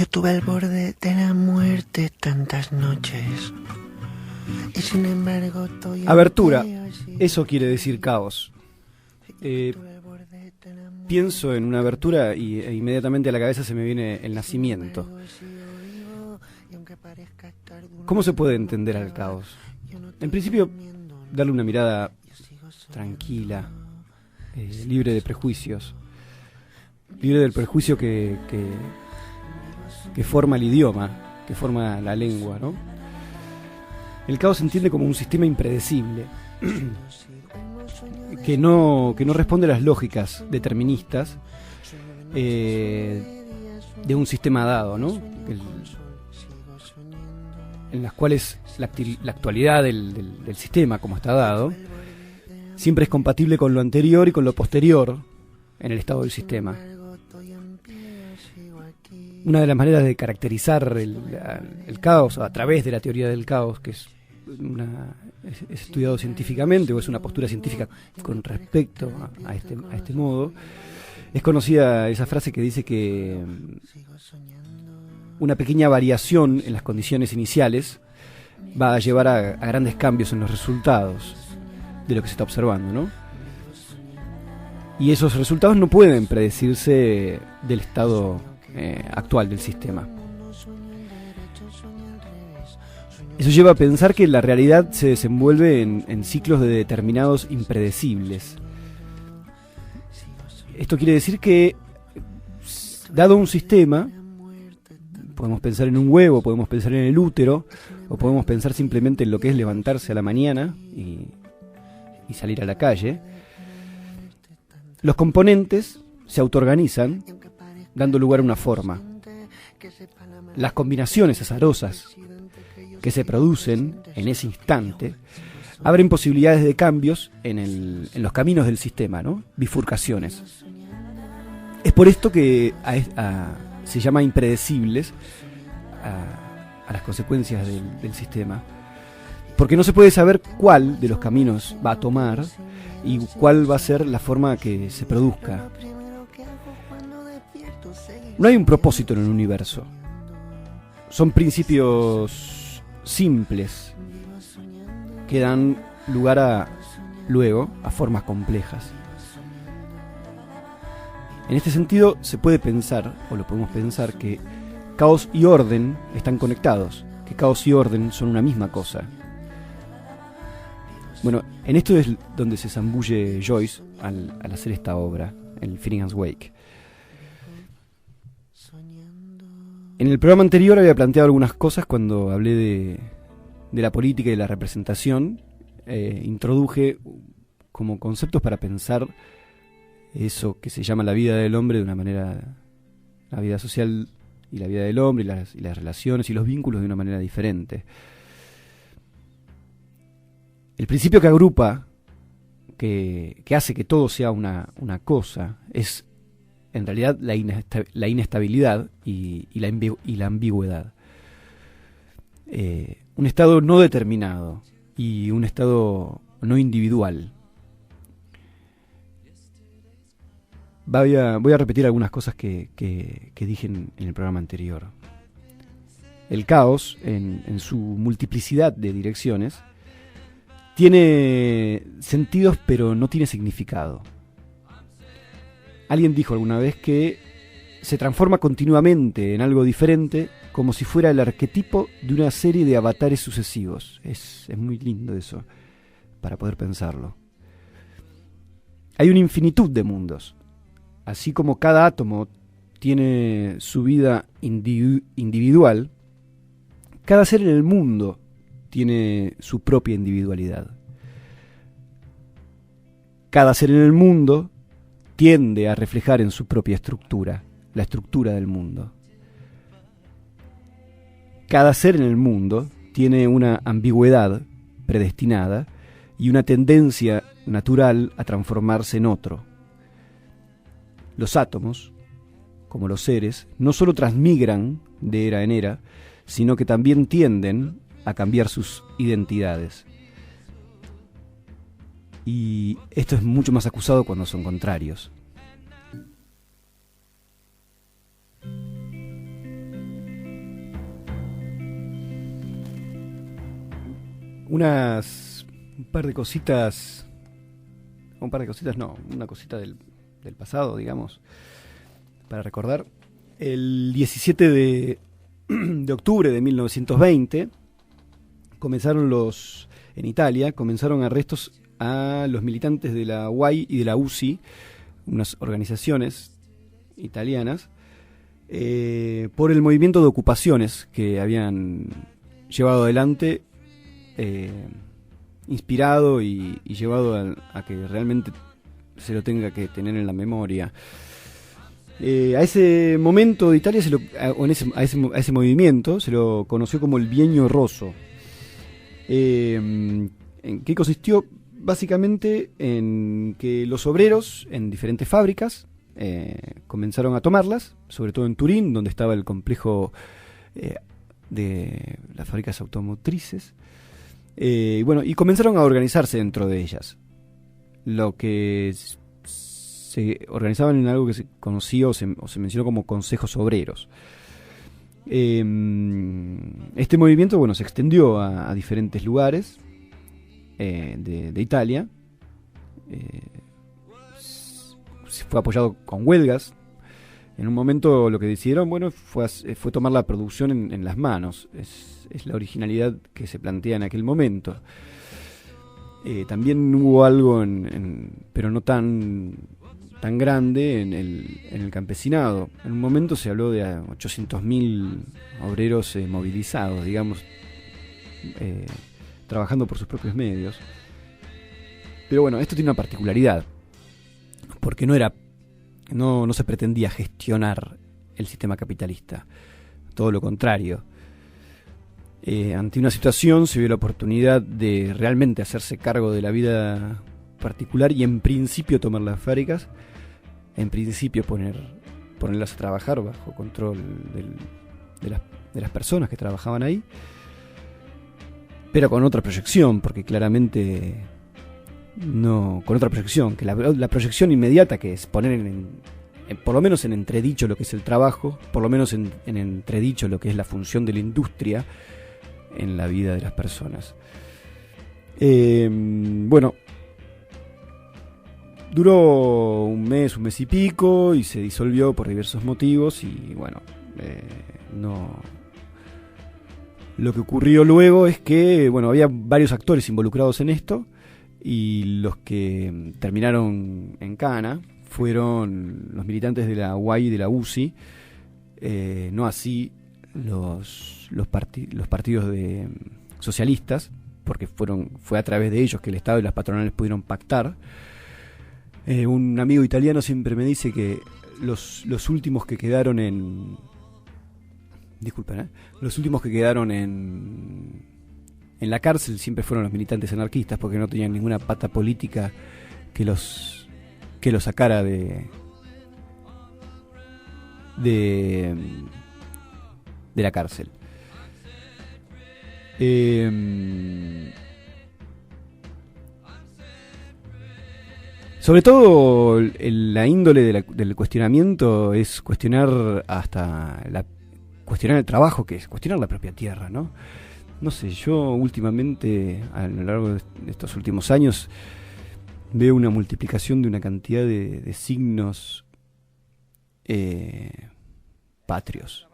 Yo tuve al borde de la muerte tantas noches. Y sin embargo Abertura, eso quiere decir caos. Pienso en una abertura e inmediatamente a la cabeza se me viene el nacimiento. ¿Cómo se puede entender al caos? En principio, darle una mirada tranquila, libre de prejuicios, libre del prejuicio que forma el idioma, que forma la lengua, ¿no? El caos se entiende como un sistema impredecible que no responde a las lógicas deterministas de un sistema dado, ¿no? En las cuales la actualidad del sistema, como está dado, siempre es compatible con lo anterior y con lo posterior en el estado del sistema. Una de las maneras de caracterizar el caos a través de la teoría del caos, que es estudiado científicamente, o es una postura científica con respecto a este modo, es conocida esa frase que dice que una pequeña variación en las condiciones iniciales va a llevar a grandes cambios en los resultados de lo que se está observando, ¿no? Y esos resultados no pueden predecirse del estado actual del sistema. Eso lleva a pensar que la realidad se desenvuelve en ciclos de determinados impredecibles. Esto quiere decir que, dado un sistema, podemos pensar en un huevo, podemos pensar en el útero, o podemos pensar simplemente en lo que es levantarse a la mañana y salir a la calle. Los componentes se autoorganizan, dando lugar a una forma. Las combinaciones azarosas que se producen en ese instante abren posibilidades de cambios en los caminos del sistema, ¿no? Bifurcaciones. Es por esto que se llama impredecibles a las consecuencias del sistema, porque no se puede saber cuál de los caminos va a tomar y cuál va a ser la forma que se produzca. No hay un propósito en el universo. Son principios simples que dan lugar luego a formas complejas. En este sentido se puede pensar, o lo podemos pensar, que caos y orden están conectados, que caos y orden son una misma cosa. Bueno, en esto es donde se zambulle Joyce al hacer esta obra, el Finnegans Wake. En el programa anterior había planteado algunas cosas cuando hablé de la política y de la representación. Introduje como conceptos para pensar eso que se llama la vida del hombre de una manera, la vida social y la vida del hombre y las relaciones y los vínculos de una manera diferente. El principio que agrupa, que hace que todo sea una cosa, es en realidad la inestabilidad y la ambigüedad. Un estado no determinado y un estado no individual. Voy a repetir algunas cosas que dije en el programa anterior. El caos, en su multiplicidad de direcciones, tiene sentidos pero no tiene significado. Alguien dijo alguna vez que se transforma continuamente en algo diferente, como si fuera el arquetipo de una serie de avatares sucesivos. Es muy lindo eso, para poder pensarlo. Hay una infinitud de mundos. Así como cada átomo tiene su vida individual, cada ser en el mundo tiene su propia individualidad. Cada ser en el mundo tiende a reflejar en su propia estructura, la estructura del mundo. Cada ser en el mundo tiene una ambigüedad predestinada y una tendencia natural a transformarse en otro. Los átomos, como los seres, no solo transmigran de era en era, sino que también tienden a cambiar sus identidades. Y esto es mucho más acusado cuando son contrarios. un par de cositas, una cosita del pasado, digamos, para recordar. El 17 de octubre de 1920 en Italia comenzaron arrestos a los militantes de la UAI y de la UCI, unas organizaciones italianas, por el movimiento de ocupaciones que habían llevado adelante, inspirado y llevado a que realmente se lo tenga que tener en la memoria. A ese momento de Italia, a ese movimiento se lo conoció como el Biennio Rosso. ¿En qué consistió? Básicamente en que los obreros en diferentes fábricas comenzaron a tomarlas, sobre todo en Turín, donde estaba el complejo de las fábricas automotrices, y comenzaron a organizarse dentro de ellas. Lo que se organizaban en algo que se conocía o se mencionó como consejos obreros. Este movimiento, se extendió a diferentes lugares de Italia. Fue apoyado con huelgas. En un momento lo que decidieron fue tomar la producción en las manos. Es la originalidad que se plantea en aquel momento. También hubo algo, pero no tan grande, en el campesinado. En un momento se habló de 800.000 obreros movilizados, digamos, trabajando por sus propios medios. Pero esto tiene una particularidad, porque no se pretendía gestionar el sistema capitalista, todo lo contrario. Ante una situación se vio la oportunidad de realmente hacerse cargo de la vida particular y en principio tomar las fábricas, en principio ponerlas a trabajar bajo control de las personas que trabajaban ahí, pero con otra proyección, porque claramente con otra proyección, que la proyección inmediata, que es poner por lo menos en entredicho lo que es el trabajo, por lo menos en entredicho lo que es la función de la industria en la vida de las personas. Duró un mes y pico y se disolvió por diversos motivos y lo que ocurrió luego es que había varios actores involucrados en esto y los que terminaron en cana fueron los militantes de la UAI y de la UCI, no así los partidos socialistas, porque fue a través de ellos que el Estado y las patronales pudieron pactar. Un amigo italiano siempre me dice que los últimos que quedaron en la cárcel siempre fueron los militantes anarquistas, porque no tenían ninguna pata política que los sacara de la cárcel. Sobre todo la índole del cuestionamiento es cuestionar cuestionar el trabajo, que es cuestionar la propia tierra, ¿no? No sé, yo últimamente, a lo largo de estos últimos años, veo una multiplicación de una cantidad de signos patrios.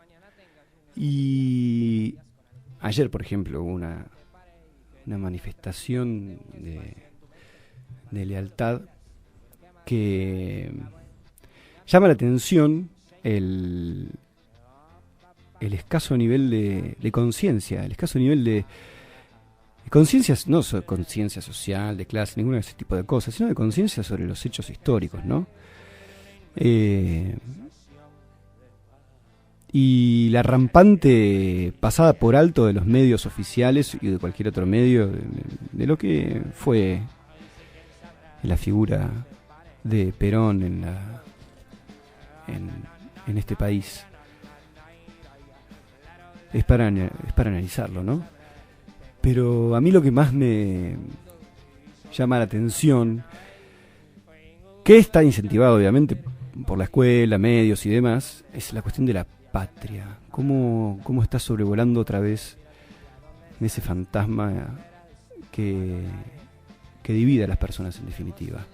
Y ayer, por ejemplo, hubo una manifestación de lealtad que llama la atención el escaso nivel de conciencia, el escaso nivel de conciencia, no conciencia social, de clase, ninguna de ese tipo de cosas, sino de conciencia sobre los hechos históricos, ¿no? Y la rampante pasada por alto de los medios oficiales y de cualquier otro medio de lo que fue la figura de Perón en este país es para analizarlo, ¿no? Pero a mí lo que más me llama la atención, que está incentivado obviamente por la escuela, medios y demás, es la cuestión de la patria. Cómo está sobrevolando otra vez ese fantasma que divide a las personas en definitiva.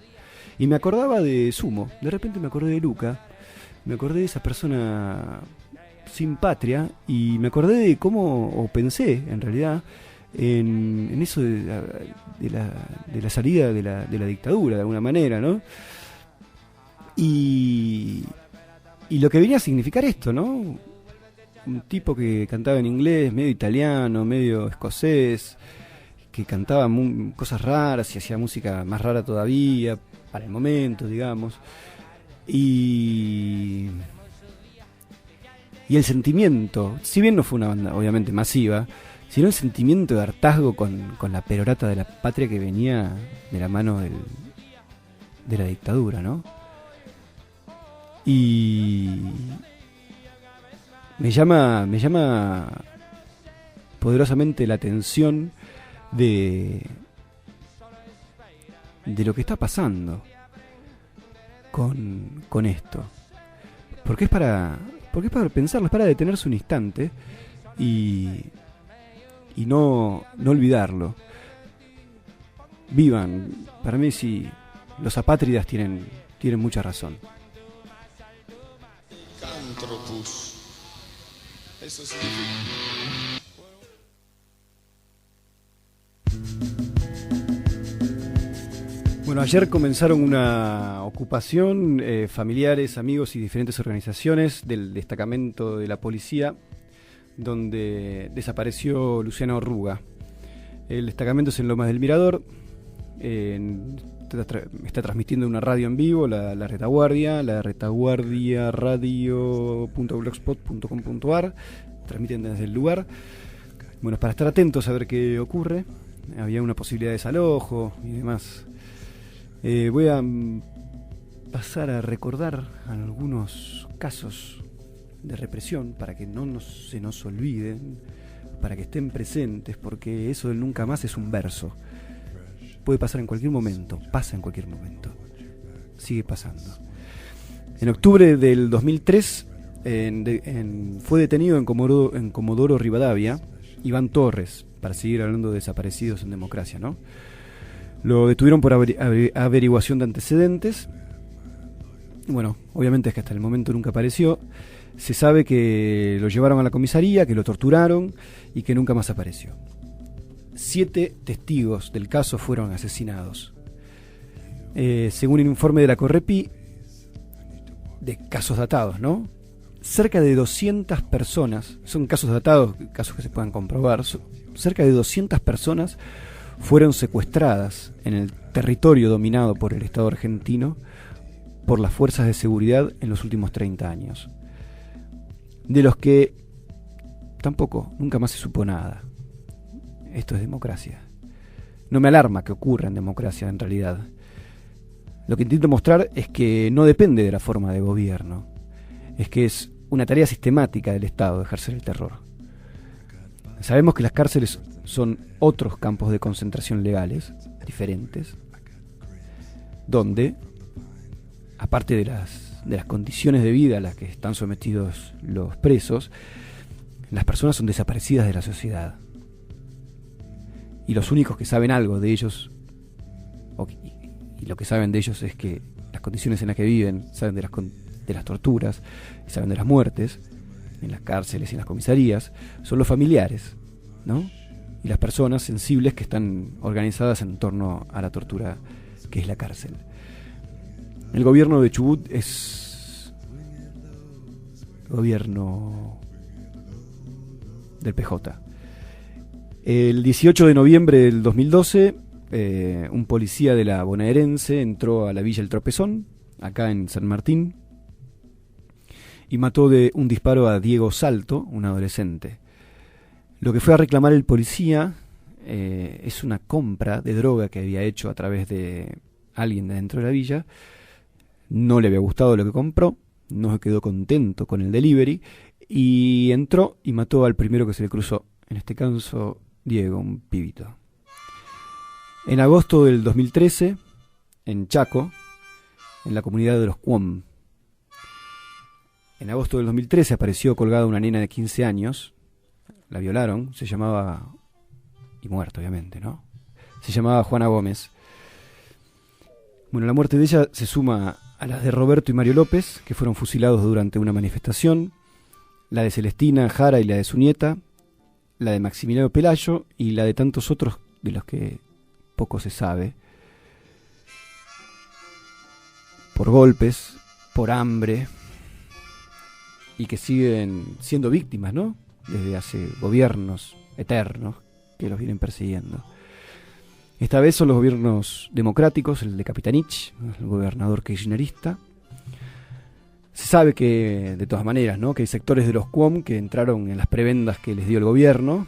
Y me acordaba de Sumo, de repente me acordé de Luca, me acordé de esa persona sin patria y me acordé de cómo, o pensé en realidad, en eso de la salida de la dictadura de alguna manera, ¿no? Y lo que venía a significar esto, ¿no? Un tipo que cantaba en inglés, medio italiano, medio escocés, que cantaba cosas raras y hacía música más rara todavía, para el momento, digamos. Y el sentimiento, si bien no fue una banda obviamente masiva, sino el sentimiento de hartazgo con la perorata de la patria que venía de la mano de la dictadura, ¿no? Y me llama poderosamente la atención de lo que está pasando con esto. Porque es para pensarlo, es para detenerse un instante y no olvidarlo. Vivan, para mí sí, los apátridas tienen mucha razón. Cantropus. Eso significa. Bueno, ayer comenzaron una ocupación, familiares, amigos y diferentes organizaciones del destacamento de la policía, donde desapareció Luciano Orruga. El destacamento es en Lomas del Mirador, está transmitiendo una radio en vivo, la Retaguardia radio.blogspot.com.ar, transmiten desde el lugar. Bueno, para estar atentos a ver qué ocurre, había una posibilidad de desalojo y demás. Voy a pasar a recordar algunos casos de represión para que no se nos olviden, para que estén presentes, porque eso del nunca más es un verso. Puede pasar en cualquier momento, pasa en cualquier momento, sigue pasando. En octubre del 2003 fue detenido en Comodoro Rivadavia Iván Torres, para seguir hablando de desaparecidos en democracia, ¿no? Lo detuvieron por averiguación de antecedentes. Bueno, obviamente es que hasta el momento nunca apareció. Se sabe que lo llevaron a la comisaría, que lo torturaron y que nunca más apareció. 7 testigos del caso fueron asesinados. Según el informe de la Correpi, de casos datados, ¿no? Cerca de 200 personas, son casos datados, casos que se puedan comprobar, cerca de 200 personas fueron secuestradas en el territorio dominado por el Estado argentino por las fuerzas de seguridad en los últimos 30 años. De los que nunca más se supo nada. Esto es democracia. No me alarma que ocurra en democracia en realidad. Lo que intento mostrar es que no depende de la forma de gobierno. Es que es una tarea sistemática del Estado ejercer el terror. Sabemos que las cárceles son otros campos de concentración legales, diferentes, donde, aparte de las condiciones de vida a las que están sometidos los presos, las personas son desaparecidas de la sociedad. Y los únicos que saben algo de ellos, y lo que saben de ellos es que las condiciones en las que viven, saben de las torturas, saben de las muertes, en las cárceles y en las comisarías, son los familiares, ¿no? Y las personas sensibles que están organizadas en torno a la tortura que es la cárcel. El gobierno de Chubut es gobierno del PJ. El 18 de noviembre del 2012, un policía de la bonaerense entró a la Villa El Tropezón, acá en San Martín, y mató de un disparo a Diego Salto, un adolescente. Lo que fue a reclamar el policía es una compra de droga que había hecho a través de alguien de dentro de la villa. No le había gustado lo que compró, no se quedó contento con el delivery y entró y mató al primero que se le cruzó. En este caso, Diego, un pibito. En agosto del 2013, en Chaco, en la comunidad de los Cuom. En agosto del 2013 apareció colgada una nena de 15 años. La violaron, se llamaba... y muerta, obviamente, ¿no? Se llamaba Juana Gómez. Bueno, la muerte de ella se suma a las de Roberto y Mario López, que fueron fusilados durante una manifestación, la de Celestina Jara y la de su nieta, la de Maximiliano Pelayo y la de tantos otros de los que poco se sabe, por golpes, por hambre, y que siguen siendo víctimas, ¿no? Desde hace gobiernos eternos que los vienen persiguiendo. Esta vez son los gobiernos democráticos, el de Capitanich, el gobernador kirchnerista. Se sabe que, de todas maneras, ¿no?, que hay sectores de los QOM que entraron en las prebendas que les dio el gobierno.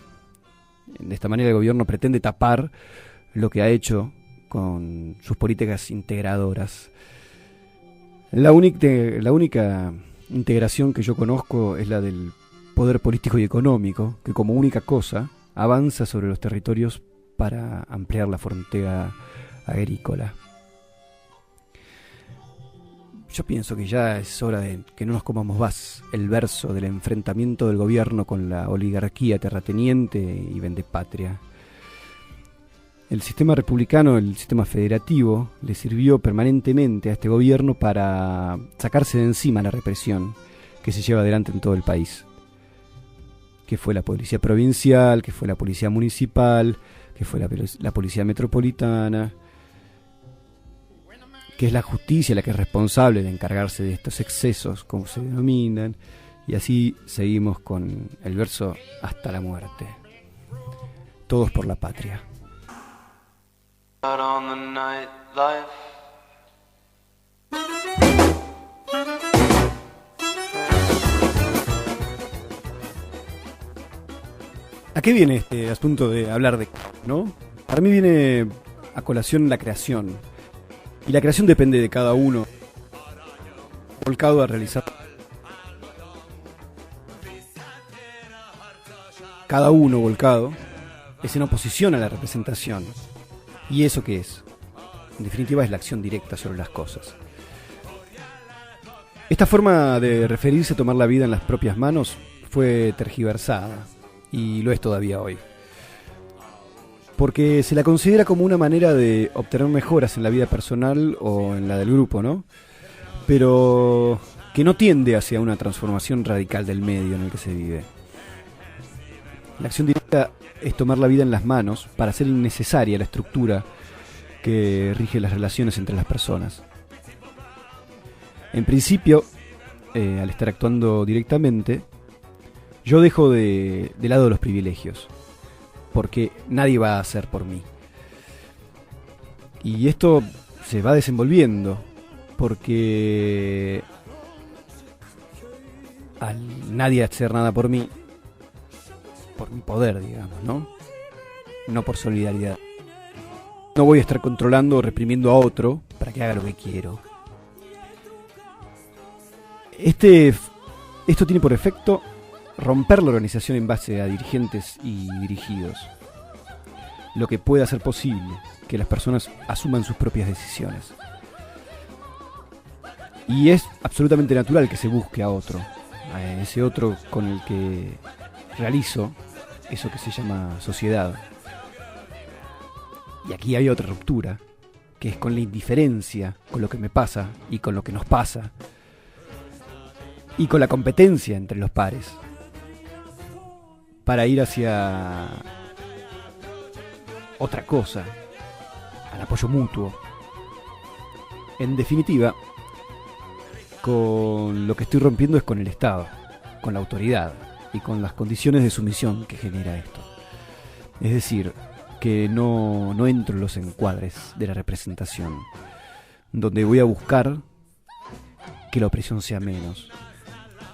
De esta manera el gobierno pretende tapar lo que ha hecho con sus políticas integradoras. La única integración que yo conozco es la del poder político y económico, que como única cosa avanza sobre los territorios para ampliar la frontera agrícola. Yo pienso que ya es hora de que no nos comamos más el verso del enfrentamiento del gobierno con la oligarquía terrateniente y vendepatria. El sistema republicano, el sistema federativo, le sirvió permanentemente a este gobierno para sacarse de encima la represión que se lleva adelante en todo el país. Que fue la policía provincial, que fue la policía municipal, que fue la policía metropolitana, que es la justicia la que es responsable de encargarse de estos excesos, como se denominan, y así seguimos con el verso hasta la muerte. Todos por la patria. ¿A qué viene este asunto de hablar de, no? Para mí viene a colación la creación. Y la creación depende de cada uno, volcado a realizar. Cada uno volcado es en oposición a la representación. ¿Y eso qué es? En definitiva es la acción directa sobre las cosas. Esta forma de referirse a tomar la vida en las propias manos fue tergiversada, y lo es todavía hoy. Porque se la considera como una manera de obtener mejoras en la vida personal o en la del grupo, ¿no? Pero que no tiende hacia una transformación radical del medio en el que se vive. La acción directa es tomar la vida en las manos para hacer innecesaria la estructura que rige las relaciones entre las personas. En principio, al estar actuando directamente, yo dejo de lado los privilegios, porque nadie va a hacer por mí. Y esto se va desenvolviendo, porque al nadie hacer nada por mí, por mi poder, digamos, ¿no? No por solidaridad. No voy a estar controlando o reprimiendo a otro para que haga lo que quiero. Esto tiene por efecto romper la organización en base a dirigentes y dirigidos, lo que puede hacer posible que las personas asuman sus propias decisiones. Y es absolutamente natural que se busque a otro, a ese otro con el que realizo eso que se llama sociedad. Y aquí hay otra ruptura, que es con la indiferencia, con lo que me pasa y con lo que nos pasa, y con la competencia entre los pares, para ir hacia otra cosa, al apoyo mutuo. En definitiva, con lo que estoy rompiendo es con el Estado, con la autoridad y con las condiciones de sumisión que genera esto. Es decir, que no entro en los encuadres de la representación, donde voy a buscar que la opresión sea menos,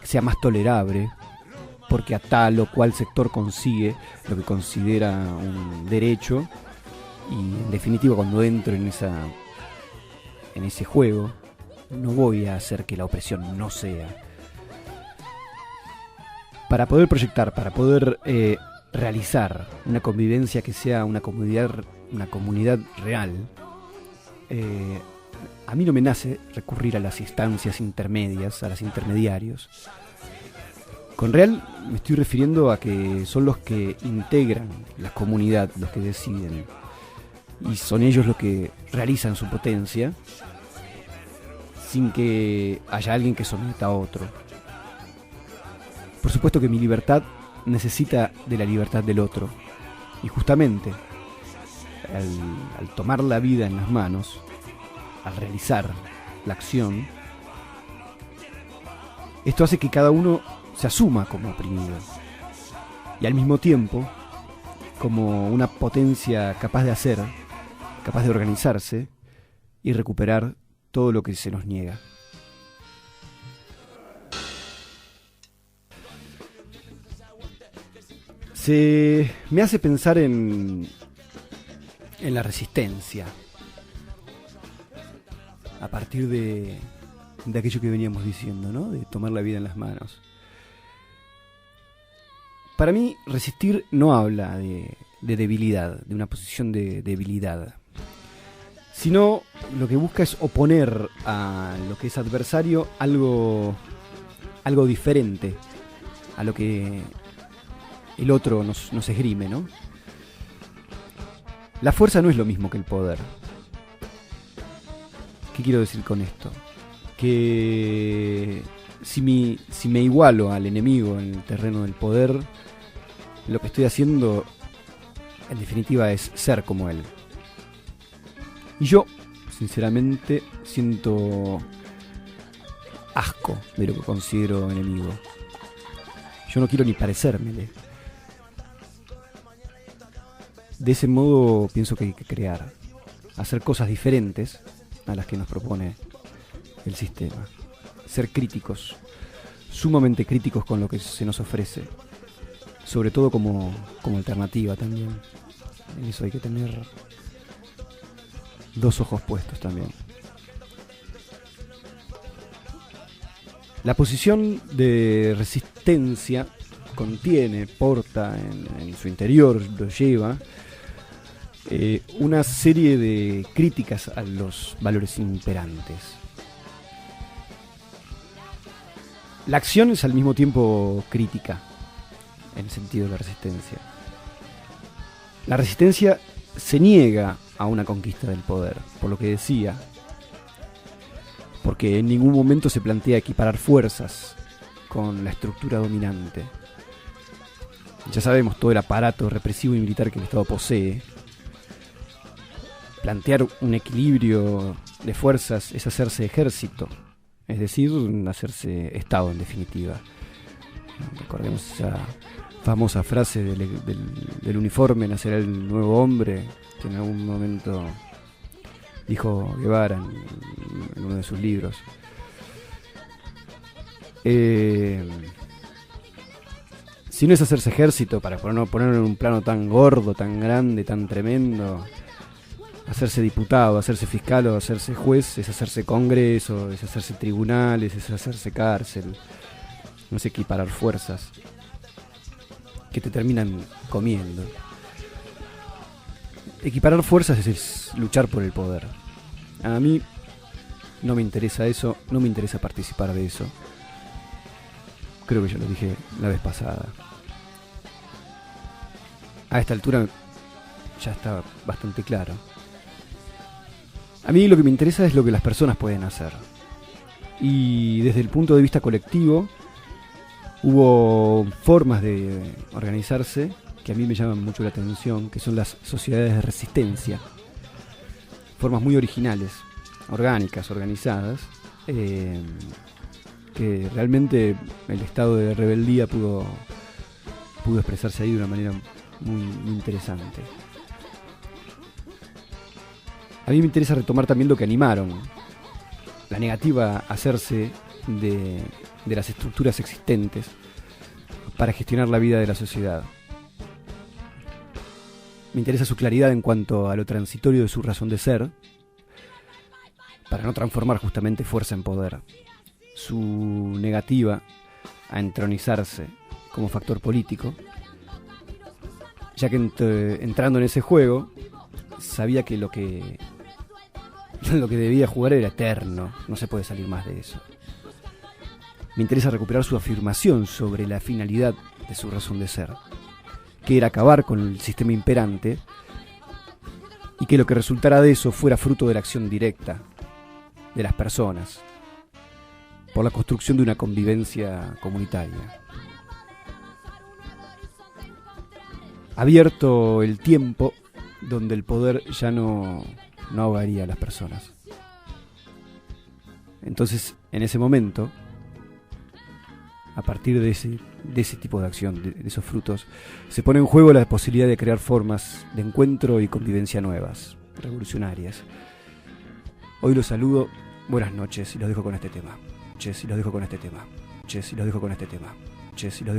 que sea más tolerable, porque a tal o cual sector consigue lo que considera un derecho, y en definitiva cuando entro en ese juego, no voy a hacer que la opresión no sea. Para poder proyectar, para poder realizar una convivencia que sea una comunidad real, a mí no me nace recurrir a las instancias intermedias, a los intermediarios. Con real me estoy refiriendo a que son los que integran la comunidad, los que deciden. y son ellos los que realizan su potencia sin que haya alguien que someta a otro. Por supuesto que mi libertad necesita de la libertad del otro, y justamente al tomar la vida en las manos, al realizar la acción, esto hace que cada uno se asuma como oprimido y al mismo tiempo como una potencia capaz de hacer, capaz de organizarse y recuperar todo lo que se nos niega. Se me hace pensar en la resistencia, a partir de aquello que veníamos diciendo, ¿no? De tomar la vida en las manos. Para mí, resistir no habla de debilidad, de una posición de debilidad, sino lo que busca es oponer a lo que es adversario algo diferente a lo que el otro nos esgrime, ¿no? La fuerza no es lo mismo que el poder. ¿Qué quiero decir con esto? Que si me igualo al enemigo en el terreno del poder, lo que estoy haciendo en definitiva es ser como él. Y yo, sinceramente, siento asco de lo que considero enemigo. Yo no quiero ni parecérmele. De ese modo pienso que hay que crear, hacer cosas diferentes a las que nos propone el sistema. Ser críticos, sumamente críticos con lo que se nos ofrece, sobre todo como alternativa también. En eso hay que tener dos ojos puestos también. La posición de resistencia porta en su interior, lo lleva una serie de críticas a los valores imperantes. La acción es al mismo tiempo crítica, en el sentido de la resistencia. La resistencia se niega a una conquista del poder, por lo que decía, porque en ningún momento se plantea equiparar fuerzas con la estructura dominante. Ya sabemos todo el aparato represivo y militar que el Estado posee. Plantear un equilibrio de fuerzas es hacerse ejército, es decir, hacerse Estado en definitiva. Recordemos esa famosa frase del uniforme nacerá el nuevo hombre, que en algún momento dijo Guevara en uno de sus libros. Si no es hacerse ejército, para no ponerlo en un plano tan gordo, tan grande, tan tremendo, hacerse diputado, hacerse fiscal o hacerse juez, es hacerse congreso, es hacerse tribunales, es hacerse cárcel. No es equiparar fuerzas que te terminan comiendo. Equiparar fuerzas es luchar por el poder. A mí no me interesa eso, no me interesa participar de eso. Creo que ya lo dije la vez pasada. A esta altura ya está bastante claro. A mí lo que me interesa es lo que las personas pueden hacer. Y desde el punto de vista colectivo, hubo formas de organizarse que a mí me llaman mucho la atención, que son las sociedades de resistencia. Formas muy originales, orgánicas, organizadas, que realmente el estado de rebeldía pudo expresarse ahí de una manera muy interesante. A mí me interesa retomar también lo que animaron, la negativa a hacerse de las estructuras existentes para gestionar la vida de la sociedad. Me interesa su claridad en cuanto a lo transitorio de su razón de ser, para no transformar justamente fuerza en poder. Su negativa a entronizarse como factor político, ya que entrando en ese juego sabía que lo que debía jugar era eterno, no se puede salir más de eso. Me interesa recuperar su afirmación sobre la finalidad de su razón de ser, que era acabar con el sistema imperante y que lo que resultara de eso fuera fruto de la acción directa de las personas, por la construcción de una convivencia comunitaria. Abierto el tiempo donde el poder ya no ahogaría a las personas. Entonces, en ese momento, a partir de ese tipo de acción, de esos frutos, se pone en juego la posibilidad de crear formas de encuentro y convivencia nuevas, revolucionarias. Hoy los saludo, buenas noches, y los dejo con este tema. Ches, y los dejo con este tema. Ches, y los dejo con este tema. Ches, y los dejo